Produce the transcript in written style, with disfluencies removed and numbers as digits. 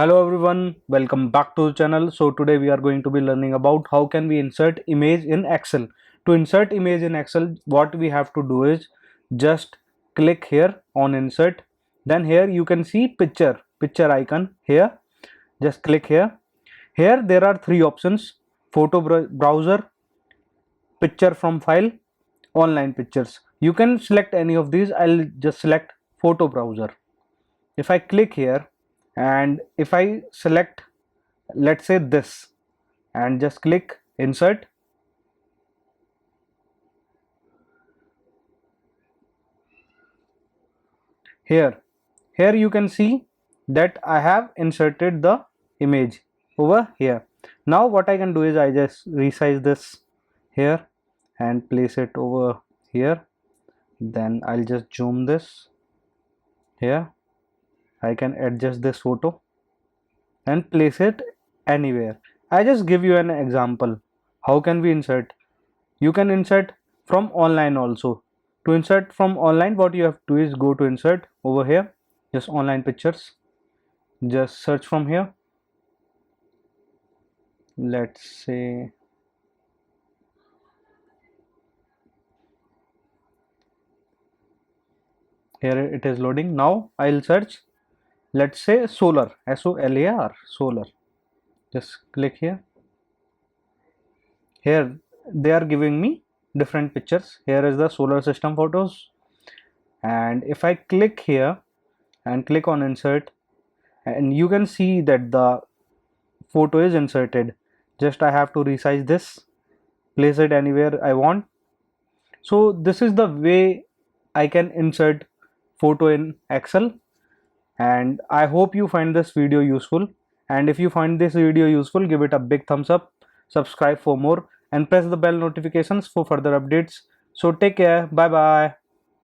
Hello everyone, welcome back to the channel. So today we are going to be learning about how can we insert image in Excel. To insert image in Excel, what we have to do is just click here on insert. Then here you can see picture icon here. Just click here. Here there are three options: photo browser, picture from file, online pictures. You can select any of these. I'll just select photo browser. If I click here and if I select, let's say this, and just click insert, here you can see that I have inserted the image over here. Now what I can do is I just resize this here and place it over here. Then I'll just zoom this here. I can adjust this photo and place it anywhere. I just give you an example. How can we insert? You can insert from online also. To insert from online, what you have to do is go to insert over here, just online pictures, just search from here. Let's say here it is loading. Now I'll search, let's say solar, SOLAR, solar. Just click here. Here they are giving me different pictures. Here is the solar system photos, and if I click here and click on insert, and you can see that the photo is inserted. Just I have to resize this, place it anywhere I want. So this is the way I can insert photo in Excel, and I hope you find this video useful. And if you find this video useful, give it a big thumbs up, subscribe for more, and press the bell notifications for further updates. So take care, bye bye.